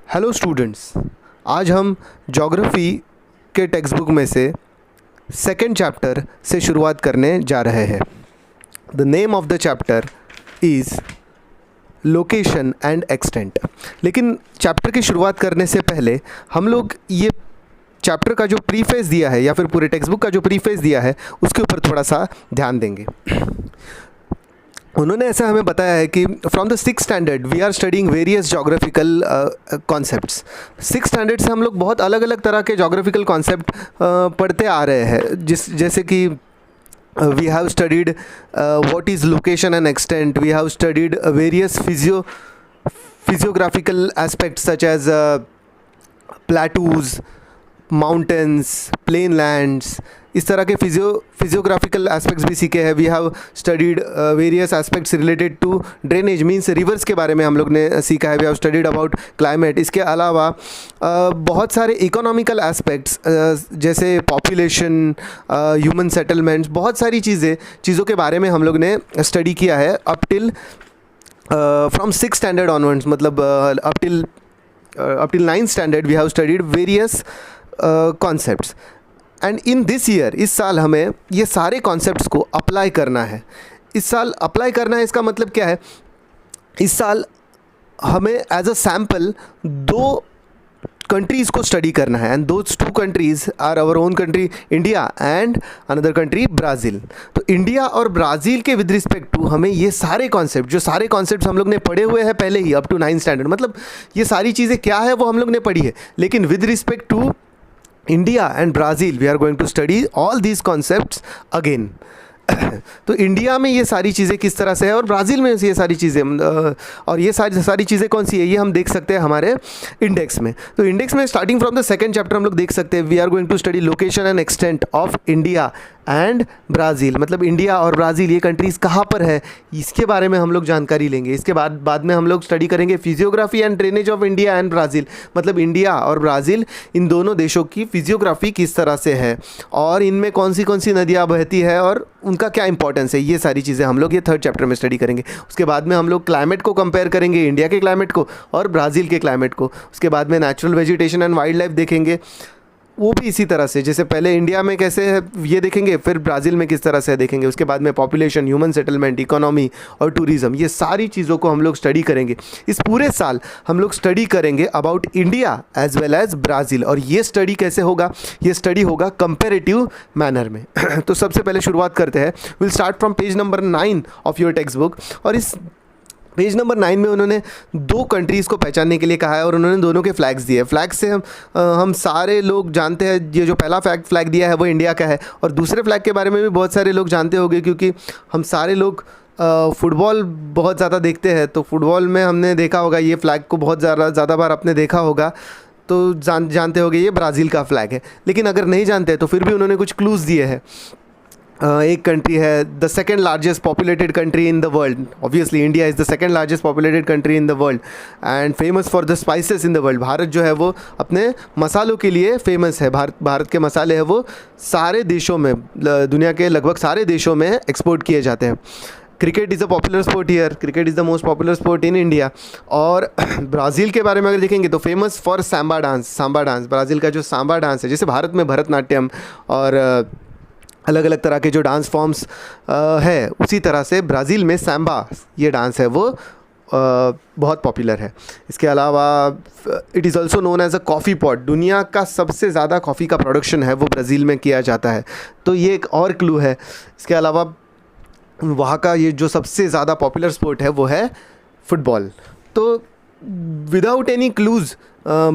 Hello students, आज हम geography के टेक्स्ट बुक में से सेकंड चैप्टर से शुरुआत करने जा रहे हैं। The name of the chapter is location and extent. लेकिन चैप्टर की शुरुआत करने से पहले हम लोग ये चैप्टर का जो प्रीफेस दिया है या फिर पूरे टेक्स्ट बुक का जो प्रीफेस दिया है उसके ऊपर थोड़ा सा ध्यान देंगे। उन्होंने ऐसा हमें बताया है कि from the six standard we are studying various geographical concepts. Six standard से हम लोग बहुत अलग अलग तरह के जोग्राफिकल कॉन्सेप्ट पढ़ते आ रहे हैं, जैसे कि we have studied what is location and extent, we have studied various physiographical aspects such as plateaus, mountains, plain lands, इस तरह के फिजियोग्राफिकल एस्पेक्ट्स भी सीखे हैं। We have studied various aspects related to drainage, means rivers के बारे में हम लोग ने सीखा है। We have studied about climate. इसके अलावा बहुत सारे इकोनॉमिकल एस्पेक्ट्स जैसे पॉपुलेशन, ह्यूमन सेटलमेंट्स, बहुत सारी चीज़ों के बारे में हम लोग ने स्टडी किया है up till from six standard onwards, मतलब up till ninth standard we have studied various concepts. And in this year, इस साल हमें ये सारे कॉन्सेप्ट्स को अप्लाई करना है। इस साल अप्लाई करना है, इसका मतलब क्या है? इस साल हमें एज अ सैम्पल दो कंट्रीज़ को स्टडी करना है, and those two countries are our own country India and another country Brazil. तो इंडिया और ब्राज़ील के विद रिस्पेक्ट टू हमें ये सारे कॉन्सेप्ट हम लोग ने पढ़े हुए हैं पहले ही अप टू नाइन्थ स्टैंडर्ड, मतलब ये सारी चीज़ें क्या है वो हम लोग ने पढ़ी है, लेकिन with respect to India and Brazil we are going to study all these concepts again. तो इंडिया में ये सारी चीज़ें किस तरह से है और ब्राज़ील में ये सारी चीज़ें, और ये सारी चीज़ें कौन सी है, ये हम देख सकते हैं हमारे इंडेक्स में। तो इंडेक्स में starting from the second chapter हम लोग देख सकते हैं we are going to study location and extent of India and Brazil, मतलब इंडिया और ब्राज़ील ये कंट्रीज़ कहाँ पर है इसके बारे में हम लोग जानकारी लेंगे। इसके बाद में हम लोग स्टडी करेंगे physiography and drainage of India and Brazil, मतलब इंडिया और ब्राज़ील इन दोनों देशों की फिजियोग्राफी किस तरह से है और इनमें कौन सी नदियाँ बहती है और उनका क्या इंपॉर्टेंस है, ये सारी चीज़ें हम लोग ये थर्ड चैप्टर में स्टडी करेंगे। उसके बाद में हम लोग क्लाइमेट को कंपेयर करेंगे, इंडिया के क्लाइमेट को और ब्राज़ील के क्लाइमेट को। उसके बाद में natural vegetation and wild life देखेंगे, वो भी इसी तरह से, जैसे पहले इंडिया में कैसे है ये देखेंगे, फिर ब्राज़ील में किस तरह से देखेंगे। उसके बाद में पॉपुलेशन, ह्यूमन सेटलमेंट, इकोनॉमी और टूरिज़्म, ये सारी चीज़ों को हम लोग स्टडी करेंगे। इस पूरे साल हम लोग स्टडी करेंगे about India as well as Brazil. और ये स्टडी कैसे होगा? ये स्टडी होगा कंपेरेटिव मैनर में। तो सबसे पहले शुरुआत करते हैं, will start from page number 9 of your text book. और इस पेज नंबर 9 में उन्होंने दो कंट्रीज़ को पहचानने के लिए कहा है और उन्होंने दोनों के फ्लैग्स दिए। फ्लैग से हम सारे लोग जानते हैं, ये जो पहला फ्लैग दिया है वो इंडिया का है, और दूसरे फ्लैग के बारे में भी बहुत सारे लोग जानते होंगे क्योंकि हम सारे लोग फुटबॉल बहुत ज़्यादा देखते हैं। तो फुटबॉल में हमने देखा होगा ये फ्लैग को बहुत ज़्यादा बार आपने देखा होगा, तो जानते होंगे ये ब्राज़ील का फ्लैग है। लेकिन अगर नहीं जानते तो फिर भी उन्होंने कुछ क्लूज़ दिए हैं। एक कंट्री है the second largest populated country in the world, obviously India is the second largest populated country in the world and famous for the spices in the world. Bharat जो है वो अपने मसालों के लिए फेमस है। भारत के मसाले हैं वो सारे देशों में, दुनिया के लगभग सारे देशों में एक्सपोर्ट किए जाते हैं। Cricket is a popular sport here, cricket is the most popular sport in India. और ब्राज़ील के बारे में अगर देखेंगे तो famous for Samba dance, Brazil का जो सांबा डांस है, जैसे भारत में भरतनाट्यम और अलग अलग तरह के जो डांस फॉर्म्स है, उसी तरह से ब्राज़ील में सांबा ये डांस है वो बहुत पॉपुलर है। इसके अलावा it is also known as a coffee pot, दुनिया का सबसे ज़्यादा कॉफ़ी का प्रोडक्शन है वो ब्राज़ील में किया जाता है, तो ये एक और क्लू है। इसके अलावा वहाँ का ये जो सबसे ज़्यादा पॉपुलर स्पोर्ट है वो है फुटबॉल। तो without any clues,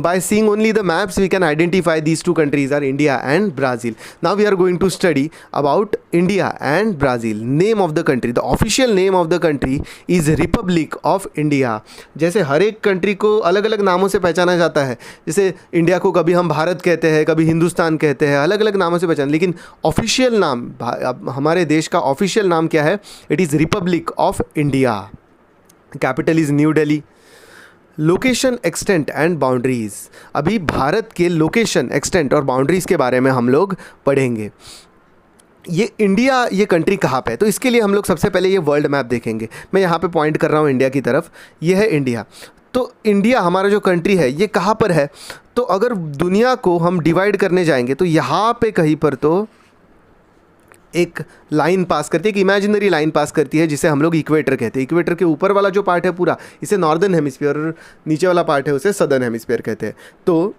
by seeing only the maps we can identify these two countries are India and Brazil. Now we are going to study about India and Brazil. Name of the country, the official name of the country is Republic of India. जैसे हर एक country को अलग अलग नामों से पहचाना जाता है, जैसे इंडिया को कभी हम भारत कहते हैं, कभी हिंदुस्तान कहते हैं, अलग अलग नामों से पहचान, लेकिन ऑफिशियल नाम हमारे देश का ऑफिशियल नाम क्या है? It is Republic of India. Capital is new Delhi. Location, extent and boundaries, अभी भारत के लोकेशन, एक्सटेंट और बाउंड्रीज़ के बारे में हम लोग पढ़ेंगे। ये इंडिया, ये कंट्री कहाँ पे है? तो इसके लिए हम लोग सबसे पहले ये वर्ल्ड मैप देखेंगे। मैं यहाँ पे पॉइंट कर रहा हूँ इंडिया की तरफ, ये है इंडिया। तो इंडिया हमारा जो कंट्री है ये कहाँ पर है? तो अगर दुनिया को हम डिवाइड करने जाएंगे तो यहाँ पे कहीं पर तो एक लाइन पास करती है, एक इमेजिनरी लाइन पास करती है जिसे हम लोग इक्वेटर कहते हैं। इक्वेटर के ऊपर वाला जो पार्ट है पूरा, इसे नॉर्दर्न हेमिस्फीयर, और नीचे वाला पार्ट है उसे सदर्न हेमिस्फीयर कहते हैं। तो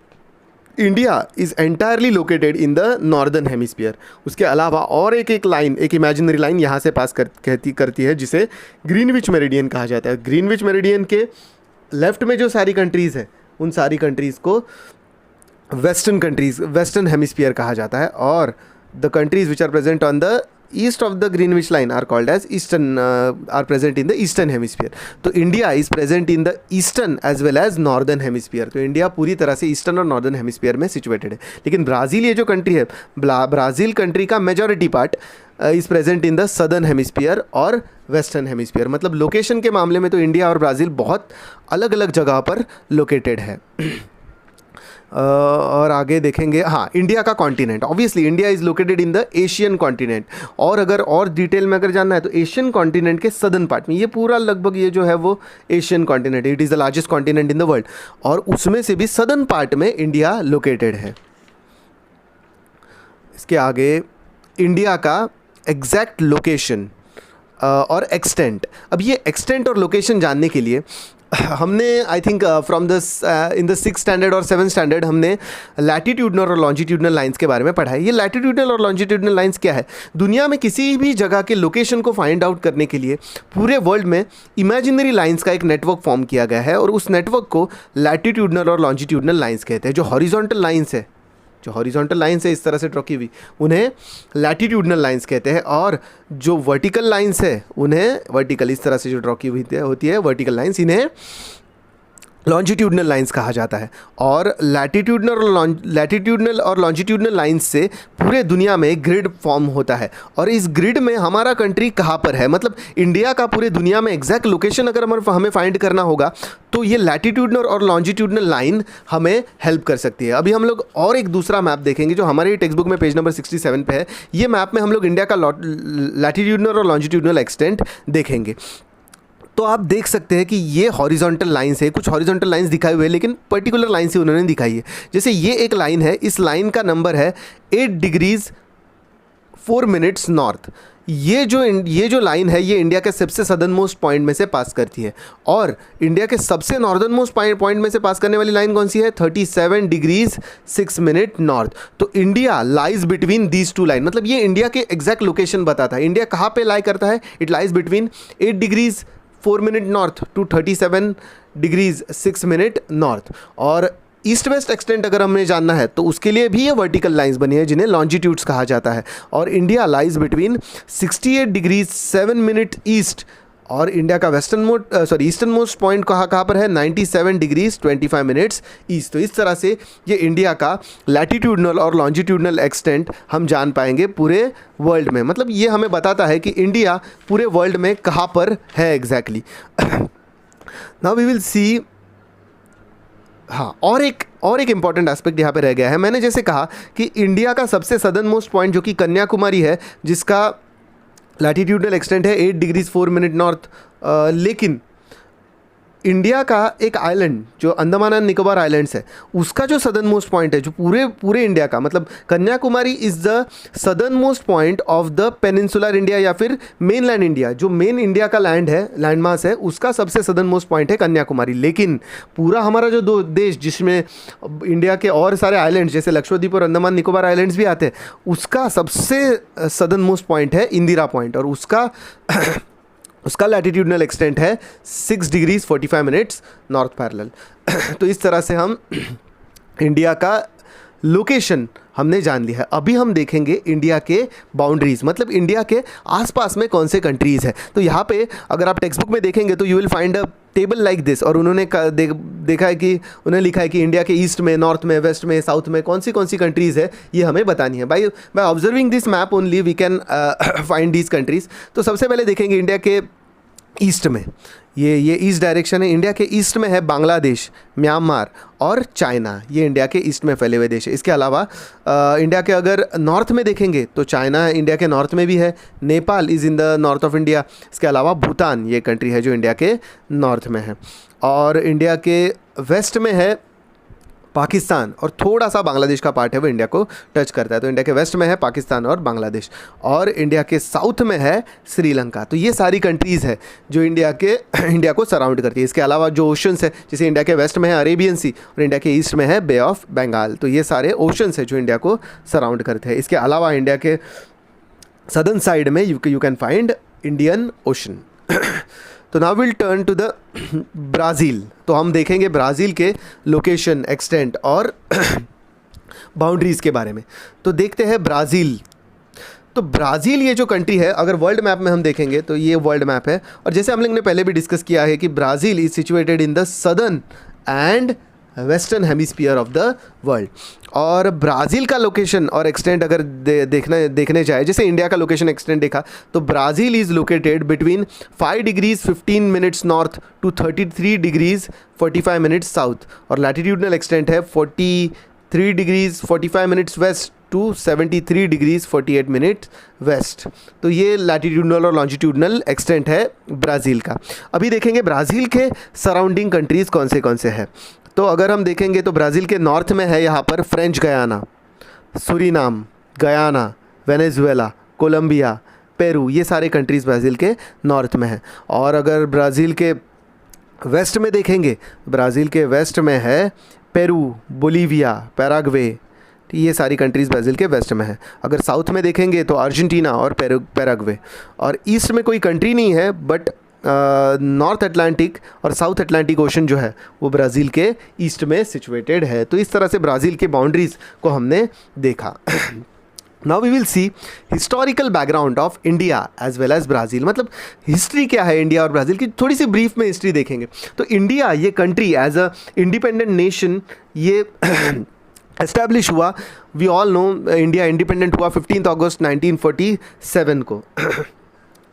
India is entirely located in the northern hemisphere. उसके अलावा और एक लाइन, एक इमेजिनरी लाइन यहाँ से पास करती है जिसे ग्रीनविच मेरिडियन कहा जाता है। ग्रीनविच मेरिडियन के लेफ्ट में जो सारी कंट्रीज़ है उन सारी कंट्रीज़ को वेस्टर्न हेमिस्फीयर कहा जाता है, और the countries which are present on the east of the Greenwich line are called as are present in the eastern hemisphere. तो India is present in the eastern as well as northern hemisphere. तो India पूरी तरह से eastern और northern hemisphere में situated है। लेकिन Brazil ये जो कंट्री है, ब्राज़ील कंट्री का majority part is present in the southern hemisphere और वेस्टर्न हेमिस्फीयर। मतलब लोकेशन के मामले में तो इंडिया और ब्राज़ील बहुत अलग अलग जगह पर लोकेटेड है। और आगे देखेंगे, हाँ, इंडिया का continent, obviously India is located in the Asian continent. और अगर और डिटेल में अगर जानना है तो एशियन कॉन्टिनेंट के सदर्न पार्ट में, ये पूरा लगभग ये जो है वो Asian continent, it is the largest continent in the world, और उसमें से भी सदर्न पार्ट में इंडिया लोकेटेड है। इसके आगे इंडिया का एग्जैक्ट लोकेशन और एक्सटेंट। अब ये एक्सटेंट और लोकेशन जानने के लिए हमने I think from the in the 6th standard और 7th स्टैंडर्ड हमने लैटिट्यूडनल और लॉन्जिट्यूडनल लाइंस के बारे में पढ़ा है। ये लैटिट्यूडनल और लॉन्जिट्यूडनल लाइंस क्या है? दुनिया में किसी भी जगह के लोकेशन को फाइंड आउट करने के लिए पूरे वर्ल्ड में इमेजिनरी लाइंस का एक नेटवर्क फॉर्म किया गया है, और उस नेटवर्क को लैटिट्यूडनल और लॉन्जिट्यूडनल लाइंस कहते हैं। जो हॉरिजॉन्टल लाइंस है इस तरह से ड्रॉ की हुई, उन्हें लैटिट्यूडनल लाइंस कहते हैं, और जो वर्टिकल लाइंस है उन्हें वर्टिकल, इस तरह से जो ड्रॉ की हुई होती है वर्टिकल लाइंस, इन्हें लॉन्जिट्यूडनल लाइंस कहा जाता है। और लैटिट्यूडनल और लॉन्जिट्यूडनल लाइंस से पूरे दुनिया में ग्रिड फॉर्म होता है, और इस ग्रिड में हमारा कंट्री कहाँ पर है, मतलब इंडिया का पूरे दुनिया में एग्जैक्ट लोकेशन अगर हमें फाइंड करना होगा तो ये लैटिट्यूडनल और लॉन्जिट्यूडनल लाइन हमें हेल्प कर सकती है। अभी हम लोग और एक दूसरा मैप देखेंगे जो हमारे टेक्स्ट बुक में पेज नंबर 67 पे है। ये मैप में हम लोग इंडिया का लैटिट्यूडनल और लॉन्जिट्यूडनल एक्सटेंट देखेंगे। तो आप देख सकते हैं कि ये हॉरिजॉन्टल लाइंस है, कुछ हॉरिजॉन्टल लाइंस दिखाए हुए हैं, लेकिन पर्टिकुलर लाइन से उन्होंने दिखाई है। जैसे ये एक लाइन है, इस लाइन का नंबर है 8 डिग्रीज 4 मिनट्स नॉर्थ। ये जो लाइन है ये इंडिया के सबसे सदर्न मोस्ट पॉइंट में से पास करती है, और इंडिया के सबसे नॉर्दर्न मोस्ट पॉइंट में से पास करने वाली लाइन कौन सी है? 37 डिग्रीज 6 मिनट नॉर्थ। तो India lies between these two line, मतलब ये इंडिया के एग्जैक्ट लोकेशन बताता है। इंडिया कहाँ पे लाई करता है? It lies between 8 degrees 4 minute north to 37 degrees 6 minute north. और ईस्ट वेस्ट एक्सटेंट अगर हमें जानना है तो उसके लिए भी ये वर्टिकल लाइंस बनी है जिन्हें लॉन्जिट्यूड्स कहा जाता है, और India lies between 68 degrees 7 minute east, और इंडिया का ईस्टर्न मोस्ट पॉइंट कहाँ पर है? 97 डिग्रीज 25 मिनट्स ईस्ट। तो इस तरह से ये इंडिया का लैटिट्यूडनल और लॉन्जिट्यूडनल एक्सटेंट हम जान पाएंगे पूरे वर्ल्ड में। मतलब ये हमें बताता है कि इंडिया पूरे वर्ल्ड में कहाँ पर है exactly. Now we will see, हाँ, और एक इम्पॉर्टेंट एस्पेक्ट यहाँ पे रह गया है। मैंने जैसे कहा कि इंडिया का सबसे सदर्न मोस्ट पॉइंट जो कि कन्याकुमारी है, जिसका लैटिट्यूडनल एक्सटेंट है 8 डिग्रीज 4 मिनट नॉर्थ, लेकिन इंडिया का एक आइलैंड जो अंडमान एंड निकोबार आइलैंड्स है, उसका जो सदर्न मोस्ट पॉइंट है, जो पूरे इंडिया का, मतलब Kanyakumari is the southern most point of the peninsular India या फिर मेन लैंड इंडिया, जो मेन इंडिया का लैंड है, लैंड मास है, उसका सबसे सदर्न मोस्ट पॉइंट है कन्याकुमारी। लेकिन पूरा हमारा जो दो देश जिसमें इंडिया के और सारे आइलैंड्स जैसे लक्षद्वीप और अंडमान निकोबार आइलैंड्स भी आते हैं, उसका सबसे सदर्न मोस्ट पॉइंट है इंदिरा पॉइंट, और उसका लैटिट्यूडनल एक्सटेंट है 6 डिग्रीज 45 मिनट्स नॉर्थ पैरेलल। तो इस तरह से हम इंडिया का लोकेशन हमने जान लिया है। अभी हम देखेंगे इंडिया के बाउंड्रीज, मतलब इंडिया के आसपास में कौन से कंट्रीज़ हैं। तो यहाँ पे अगर आप टेक्स्ट बुक में देखेंगे तो you will find a table like this, और उन्होंने देखा है कि उन्हें लिखा है कि इंडिया के ईस्ट में, नॉर्थ में, वेस्ट में, साउथ में कौन सी कंट्रीज़ है ये हमें बतानी है। By observing this map only we can find these countries. तो सबसे पहले देखेंगे इंडिया के ईस्ट में, ये ईस्ट डायरेक्शन है। इंडिया के ईस्ट में है बांग्लादेश, म्यांमार और चाइना, ये इंडिया के ईस्ट में फैले हुए देश है। इसके अलावा इंडिया के अगर नॉर्थ में देखेंगे तो चाइना इंडिया के नॉर्थ में भी है, Nepal is in the north of India. इसके अलावा भूटान, ये कंट्री है जो इंडिया के नॉर्थ में है। और इंडिया के वेस्ट में है पाकिस्तान, और थोड़ा सा बांग्लादेश का पार्ट है वो इंडिया को टच करता है। तो इंडिया के वेस्ट में है पाकिस्तान और बांग्लादेश, और इंडिया के साउथ में है श्रीलंका। तो ये सारी कंट्रीज़ है जो इंडिया को सराउंड करती है। इसके अलावा जो ओशंस है, जैसे इंडिया के वेस्ट में है अरेबियन सी और इंडिया के ईस्ट में है बे ऑफ बंगाल। तो ये सारे ओशंस है जो इंडिया को सराउंड करते हैं। इसके अलावा इंडिया के सदर्न साइड में you can find Indian ocean. तो now will turn to the Brazil. तो हम देखेंगे ब्राज़ील के लोकेशन, एक्सटेंट और बाउंड्रीज़ के बारे में। तो देखते हैं ब्राज़ील। तो ब्राज़ील ये जो कंट्री है, अगर वर्ल्ड मैप में हम देखेंगे तो ये वर्ल्ड मैप है, और जैसे हम लोग ने पहले भी डिस्कस किया है कि Brazil is situated in the southern and western hemisphere of the world. और ब्राज़ील का लोकेशन और एक्सटेंट अगर देखने जाए, जैसे इंडिया का लोकेशन एक्सटेंट देखा, तो Brazil is located between 5 degrees 15 minutes north to 33 degrees 45 minutes south, और लैटिट्यूडनल एक्सटेंट है 43 degrees 45 minutes west to 73 degrees 48 minute west. तो ये लैटिट्यूडनल और लॉन्जिट्यूडनल एक्सटेंट है ब्राज़ील का। अभी देखेंगे ब्राज़ील के सराउंडिंग कंट्रीज़ कौन से हैं। तो अगर हम देखेंगे तो ब्राज़ील के नॉर्थ में है यहाँ पर French Guiana, Suriname, Guyana, Venezuela, Colombia, Peru, ये सारे कंट्रीज़ ब्राज़ील के नॉर्थ में हैं। और अगर ब्राज़ील के वेस्ट में देखेंगे, ब्राज़ील के वेस्ट में है पेरू, बोलीविया, पैराग्वे, ये सारी कंट्रीज़ ब्राज़ील के वेस्ट में है। अगर साउथ में देखेंगे तो अर्जेंटीना और पैराग्वे, और ईस्ट में कोई कंट्री नहीं है, बट नॉर्थ अटलांटिक और साउथ अटलांटिक ओशन जो है वो ब्राज़ील के ईस्ट में सिचुएटेड है। तो इस तरह से ब्राज़ील के बाउंड्रीज़ को हमने देखा। Now we will see historical background of India as well as Brazil. मतलब हिस्ट्री क्या है इंडिया और ब्राज़ील की, थोड़ी सी ब्रीफ में हिस्ट्री देखेंगे। तो इंडिया ये country as a independent nation ये एस्टैब्लिश हुआ। We all know India independent हुआ 15 अगस्त 1947 को।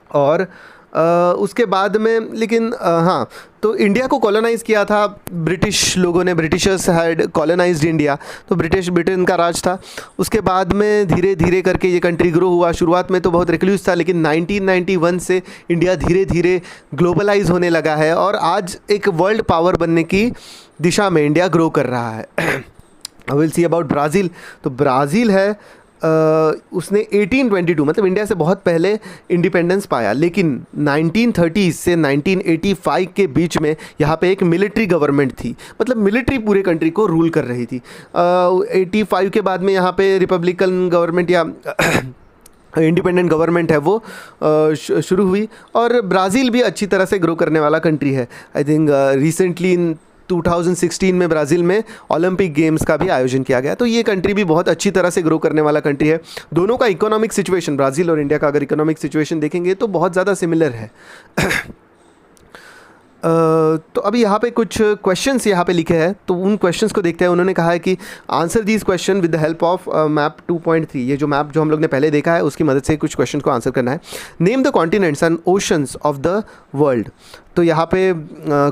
और उसके बाद में लेकिन हाँ, तो इंडिया को कॉलोनाइज़ किया था ब्रिटिश लोगों ने, ब्रिटिशर्स हैड कॉलोनाइज्ड इंडिया। तो ब्रिटेन का राज था। उसके बाद में धीरे धीरे करके ये कंट्री ग्रो हुआ। शुरुआत में तो बहुत रिक्लूज था, लेकिन 1991 से इंडिया धीरे धीरे ग्लोबलाइज होने लगा है, और आज एक वर्ल्ड पावर बनने की दिशा में इंडिया ग्रो कर रहा है। I will see about Brazil. तो ब्राज़ील है उसने 1822 मतलब इंडिया से बहुत पहले इंडिपेंडेंस पाया, लेकिन 1930 से 1985 के बीच में यहाँ पे एक मिलिट्री गवर्नमेंट थी। मतलब मिलिट्री पूरे कंट्री को रूल कर रही थी। 85 के बाद में यहाँ पे रिपब्लिकन गवर्नमेंट या इंडिपेंडेंट गवर्नमेंट है वो शुरू हुई, और ब्राज़ील भी अच्छी तरह से ग्रो करने वाला कंट्री है। आई थिंक रिसेंटली इन 2016 में ब्राज़ील में ओलंपिक गेम्स का भी आयोजन किया गया। तो ये कंट्री भी बहुत अच्छी तरह से ग्रो करने वाला कंट्री है। दोनों का इकोनॉमिक सिचुएशन, ब्राज़ील और इंडिया का अगर इकोनॉमिक सिचुएशन देखेंगे तो बहुत ज़्यादा सिमिलर है। तो अभी यहाँ पे कुछ क्वेश्चंस यहाँ पे लिखे हैं, तो उन क्वेश्चंस को देखते हैं। उन्होंने कहा है कि answer these question with the help of map 2.3। ये जो मैप जो हम लोग ने पहले देखा है उसकी मदद से कुछ क्वेश्चन को आंसर करना है। Name the continents and oceans of the world. तो यहाँ पे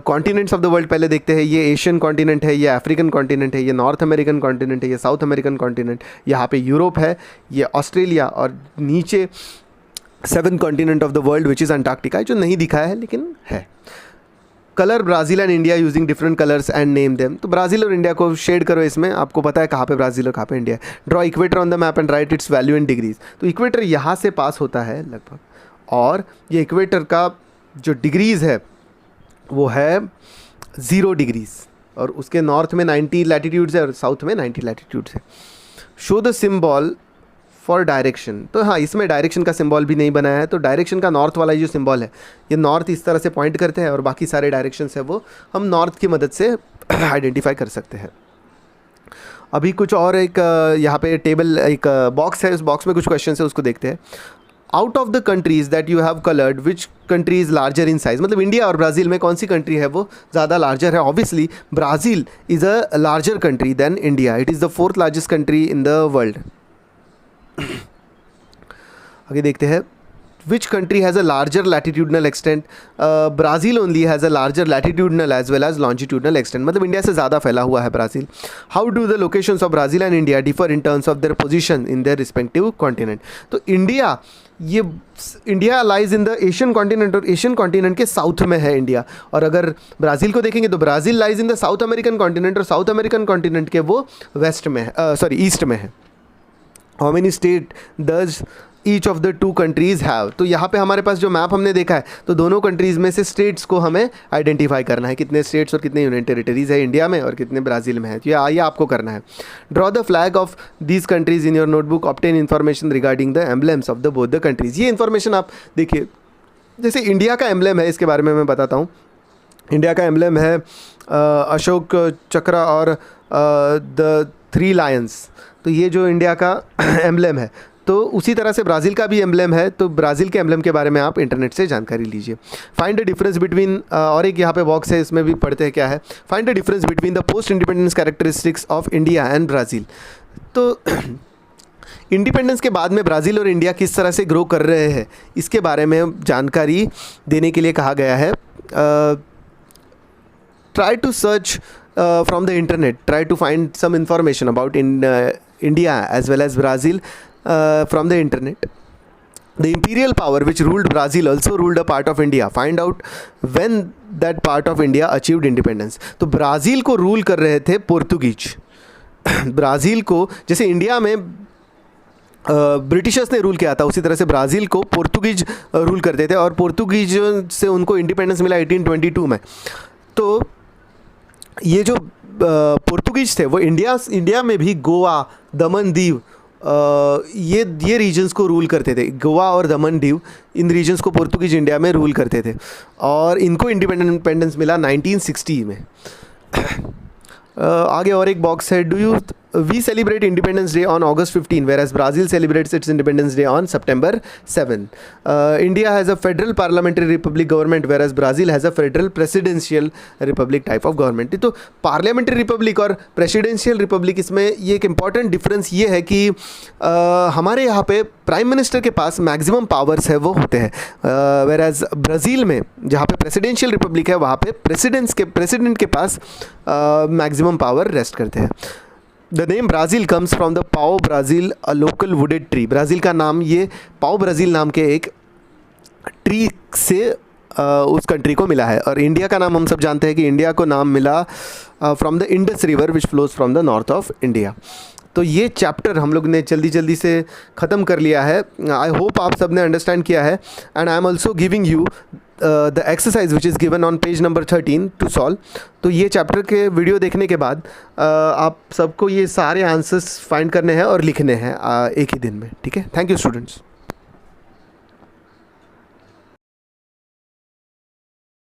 कॉन्टिनेंट्स ऑफ द वर्ल्ड पहले देखते हैं। ये एशियन कॉन्टिनेंट है, ये अफ्रीकन कॉन्टिनेंट है, ये नॉर्थ अमेरिकन कॉन्टिनेंट है, ये साउथ अमेरिकन कॉन्टिनेंट, यहाँ पे यूरोप है, ये ऑस्ट्रेलिया, और नीचे 7th continent of the world which is Antarctica, जो नहीं दिखाया है लेकिन है। Colour Brazil and India using different colours and name them. तो ब्राज़ील और इंडिया को शेड करो, इसमें आपको पता है कहाँ पे ब्राज़ील और कहाँ पे इंडिया है। Draw equator on the map and right it's value in degrees. तो इक्वेटर यहाँ से पास होता है लगभग, और ये इक्वेटर का जो डिग्रीज़ है वो है 0 डिग्रीज़, और उसके नॉर्थ में 90 लैटिट्यूड्स है और साउथ में 90 लैटिट्यूड्स है। Show the symbol for direction. तो हाँ, इसमें डायरेक्शन का सिंबल भी नहीं बनाया है। तो डायरेक्शन का नॉर्थ वाला जो सिंबल है, ये नॉर्थ इस तरह से पॉइंट करते हैं, और बाकी सारे डायरेक्शंस है वो हम नॉर्थ की मदद से आइडेंटिफाई कर सकते हैं। अभी कुछ और एक यहाँ पे टेबल, एक बॉक्स है, उस बॉक्स में कुछ क्वेश्चन है, उसको देखते हैं। Out of the countries that you have coloured which country is larger in size. मतलब इंडिया और ब्राज़ील में कौन सी कंट्री है वो ज़्यादा लार्जर है। Obviously Brazil is a larger country than India. It is the 4th largest country in the world. आगे देखते हैं। which country has a larger latitudinal extent? Brazil only has a larger latitudinal as well as longitudinal extent. मतलब India से ज़्यादा फैला हुआ है Brazil. How do the locations of Brazil and India differ in terms of their position in their respective continent? तो India lies in the Asian continent, और Asian continent के south में है इंडिया. और अगर ब्राज़ील को देखेंगे तो Brazil lies in the south American continent, और साउथ अमेरिकन कॉन्टिनेंट के वो वेस्ट में है, ईस्ट में है. How many state does each of the two countries have? तो यहाँ पे हमारे पास जो मैप हमने देखा है, तो दोनों कंट्रीज़ में से स्टेट्स को हमें आइडेंटिफाई करना है, कितने स्टेट्स और कितने यूनियन टेरिटरीज़ है इंडिया में और कितने ब्राज़ील में है. तो ये आपको करना है. Draw the flag of these countries in your notebook, obtain information regarding the emblems of the both the countries. ये इन्फॉर्मेशन आप देखिए, जैसे इंडिया का एम्बलेम है, इसके बारे में मैं बताता हूँ. इंडिया का एम्बलेम है अशोक चक्र और द 3 लायंस. तो ये जो इंडिया का एम्बलेम है, तो उसी तरह से ब्राज़ील का भी एम्बलेम है. तो ब्राज़ील के एम्बलेम के बारे में आप इंटरनेट से जानकारी लीजिए. फाइंड द डिफरेंस बिटवीन, और एक यहाँ पे बॉक्स है, इसमें भी पढ़ते हैं क्या है. Find the difference between the post independence characteristics of India and Brazil. तो इंडिपेंडेंस के बाद में ब्राज़ील और इंडिया किस तरह से ग्रो कर रहे हैं, इसके बारे में जानकारी देने के लिए कहा गया है. Try to search from the internet, try to find some information about India as well as Brazil from the internet. The imperial power which ruled Brazil also ruled a part of India. Find out when that part of India achieved independence. तो Brazil को rule कर रहे थे Portuguese. Brazil को, जैसे India में Britishers ने rule किया था, उसी तरह से ब्राज़ील को पोर्तुगीज रूल करते थे, और पोर्तुगीज से उनको इंडिपेंडेंस मिला 1822 में. तो ये जो पोर्तुगीज थे वो इंडिया में भी गोवा, दमन दीव, ये रीजन्स को रूल करते थे. गोवा और दमन दीव, इन रीजन्स को पोर्तुगीज इंडिया में रूल करते थे, और इनको इंडिपेंडेंस मिला 1960 में. आगे और एक बॉक्स है. We celebrate Independence Day on August 15, whereas Brazil celebrates its Independence Day on September 7. India has a federal parliamentary republic government, whereas Brazil has a federal presidential republic type of government. तो parliamentary republic और presidential republic, इसमें ये एक important difference ये है कि हमारे यहाँ पे प्राइम मिनिस्टर के पास मैक्सिमम पावर्स है वो होते हैं, whereas ब्राज़ील में जहाँ पे प्रेसिडेंशियल रिपब्लिक है वहाँ पे प्रेसिडेंट के पास मैक्सिमम पावर रेस्ट करते हैं. The name Brazil comes from the pau Brazil, a local wooded tree. Brazil का नाम ये पाओ ब्राज़ील नाम के एक ट्री से उस कंट्री को मिला है. और इंडिया का नाम हम सब जानते हैं कि इंडिया को नाम मिला from the Indus river which flows from the north of India. तो ये चैप्टर हम लोग ने जल्दी से ख़त्म कर लिया है. आई होप आप सब ने अंडरस्टैंड किया है. And I am also giving you the exercise which is given on page number 13 to solve. तो ये चैप्टर के वीडियो देखने के बाद आप सबको ये सारे आंसर्स फाइंड करने हैं और लिखने हैं एक ही दिन में. ठीक है. Thank you students.